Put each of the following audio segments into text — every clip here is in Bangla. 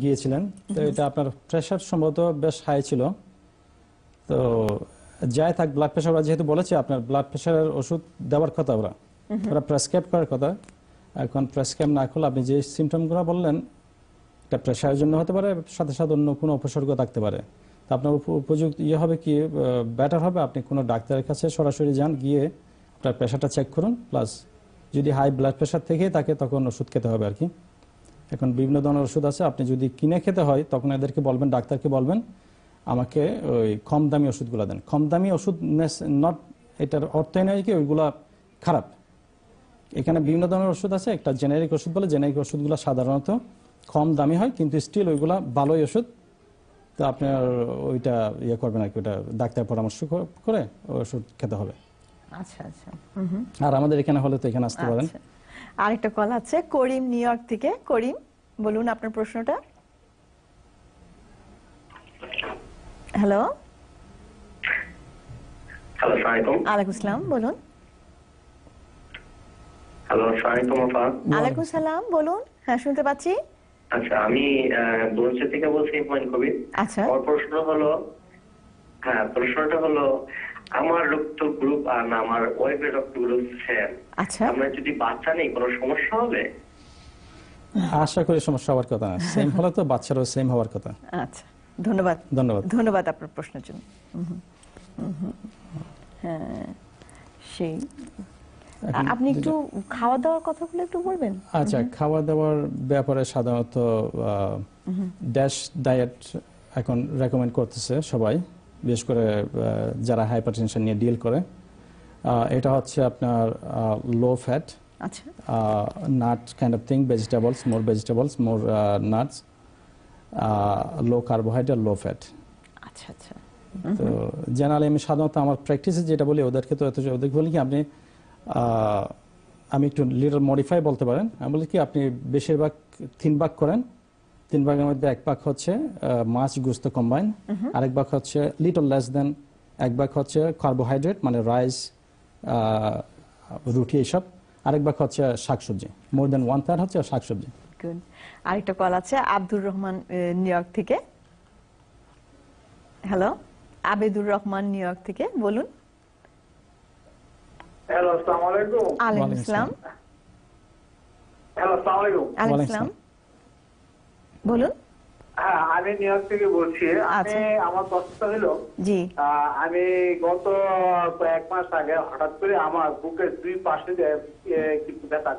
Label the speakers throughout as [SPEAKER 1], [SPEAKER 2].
[SPEAKER 1] গিয়েছিলেন, তো এটা আপনার প্রেশার সম্ভবত বেশ হাই ছিল। তো যাই থাক, ব্লাড প্রেশার যেহেতু বলেছে আপনার ব্লাড প্রেশারের ওষুধ দেওয়ার কথা, ওরা প্রেসক্রাইব করার কথা। এখন প্রেসক্রাইব না করলে আপনি যে সিমটমগুলো বললেন, এটা প্রেশারের জন্য হতে পারে, সাথে সাথে অন্য কোনো উপসর্গ থাকতে পারে। তো আপনার উপযুক্ত হবে কি, বেটার হবে আপনি কোনো ডাক্তারের কাছে সরাসরি যান, গিয়ে আপনার প্রেশারটা চেক করুন। প্লাস যদি হাই ব্লাড প্রেশার থেকে থাকে তখন ওষুধ খেতে হবে আর কি। এখন বিভিন্ন ধরনের ওষুধ আছে, আপনি যদি কিনে খেতে হয় তখন এদেরকে বলবেন, ডাক্তারকে বলবেন আমাকে ওই কম দামি ওষুধগুলো দেন। কম দামি ওষুধ নট, এটার অর্থই নয় কি ওইগুলা খারাপ। এখানে বিভিন্ন ধরনের ওষুধ আছে, একটা জেনারিক ওষুধ বলে, জেনারিক ওষুধগুলো সাধারণত কম দামি হয়, কিন্তু স্টিল ওইগুলা ভালোই ওষুধ। তো আপনার ওইটা করবেন আর কি, ওইটা ডাক্তার পরামর্শ করে ওষুধ খেতে হবে।
[SPEAKER 2] আচ্ছা আচ্ছা।
[SPEAKER 1] আর আমাদের এখানে হলে তো এখানে আসতে পারেন।
[SPEAKER 2] আরেকটা কল আছে করিম, নিউ ইয়র্ক থেকে। করিম, বলুন আপনার প্রশ্নটা। হ্যালো।
[SPEAKER 3] হ্যালো, আসসালামু আলাইকুম।
[SPEAKER 2] ওয়ালাইকুম আসসালাম, বলুন।
[SPEAKER 3] হ্যালো, আসসালামু আলাইকুম আপা।
[SPEAKER 2] ওয়ালাইকুম সালাম, বলুন। হ্যাঁ, শুনতে পাচ্ছি।
[SPEAKER 3] আচ্ছা, আমি বলছি থেকে বলছি হুমায়ুন কবির।
[SPEAKER 2] আচ্ছা।
[SPEAKER 3] আমার প্রশ্নটা হলো আমার রক্ত গ্রুপ আর না আমার ওয়াইফের রক্ত গ্রুপ সেম।
[SPEAKER 2] আচ্ছা।
[SPEAKER 3] আমরা যদি বাচ্চা নেই কোনো সমস্যা হবে?
[SPEAKER 1] আশা করি সমস্যা হওয়ার কথা না, সেম হলে তো বাচ্চারাও সেম হওয়ার কথা।
[SPEAKER 2] আচ্ছা, ধন্যবাদ।
[SPEAKER 1] ধন্যবাদ।
[SPEAKER 2] ধন্যবাদ আপনার প্রশ্নের জন্য। হ্যাঁ, সেই আপনি একটু খাওয়া দাওয়ার কথাগুলো একটু বলবেন।
[SPEAKER 1] আচ্ছা, খাওয়া দাওয়ার ব্যাপারে সাধারণত ড্যাশ ডায়েট এখন রেকমেন্ড করতেছে সবাই, বিশেষ করে যারা হাইপারটেনশন নিয়ে ডিল করে। এটা হচ্ছে আপনার লো ফ্যাট,
[SPEAKER 2] আচ্ছা,
[SPEAKER 1] nut kind of thing, vegetables, more nuts, low carbohydrate, low fat.
[SPEAKER 2] আচ্ছা আচ্ছা।
[SPEAKER 1] তো জেনারেলি আমি সাধারণত আমার প্র্যাকটিসে যেটা বলি ওদেরকে, তো ওদেরকে বলি কি আপনি আমি একটু লিটল মডিফাই বলতে পারেন। আমি বলি কি আপনি বেশিরভাগ 3 ভাগ করেন, 3 ভাগের মধ্যে 1 ভাগ হচ্ছে মাছ গোস্ত কম্বাইন, আরেক ভাগ হচ্ছে লিটল লেস দেন 1 ভাগ হচ্ছে কার্বোহাইড্রেট মানে রাইস, রুটি এইসব, আরেক ভাগ হচ্ছে শাকসবজি, মোর দেন 1/3 হচ্ছে শাকসবজি।
[SPEAKER 2] গুড। আরেকটা কল আছে আব্দুর রহমান, নিউ ইয়র্ক থেকে। Hello, Abedur Rahman, new York থেকে, বলুন।
[SPEAKER 4] হ্যালো, আসসালামু আলাইকুম।
[SPEAKER 2] ওয়ালাইকুম আসসালাম।
[SPEAKER 4] হ্যালো, আসসালামু আলাইকুম।
[SPEAKER 2] ওয়ালাইকুম আসসালাম, বলুন।
[SPEAKER 4] হ্যাঁ, আমি নিউ ইয়র্ক থেকে বলছি।
[SPEAKER 2] আচ্ছা।
[SPEAKER 4] আমার প্রশ্নটা হলো,
[SPEAKER 2] জি,
[SPEAKER 4] আমি গত 1 মাস আগে হঠাৎ করে আমার বুকের 2 পাশে কিছু ব্যথা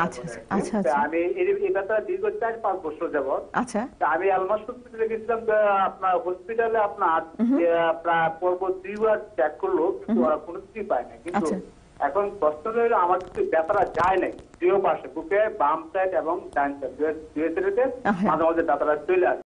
[SPEAKER 2] আচ্ছা
[SPEAKER 4] করে।
[SPEAKER 2] আচ্ছা আচ্ছা
[SPEAKER 4] আমি এই ব্যথা দীর্ঘ 4-5 বছর যাবত।
[SPEAKER 2] আচ্ছা
[SPEAKER 4] আমি আলমাস হসপিটালে গেছিলাম, আপনার হসপিটালে আপনার প্রায় পর্ব 2 বার চেক করলো, কিন্তু ওরা কোনো কিছুই পায় না। কিন্তু
[SPEAKER 2] আচ্ছা।
[SPEAKER 4] এখন প্রশ্ন হলো আমার কিছু ব্যথাটা যায় নাই দুই পাশে, বুকে বাম সাইড এবং ডান সাইড, দুই সাইডে মাঝে মাঝে ব্যথাটা চলে আসে।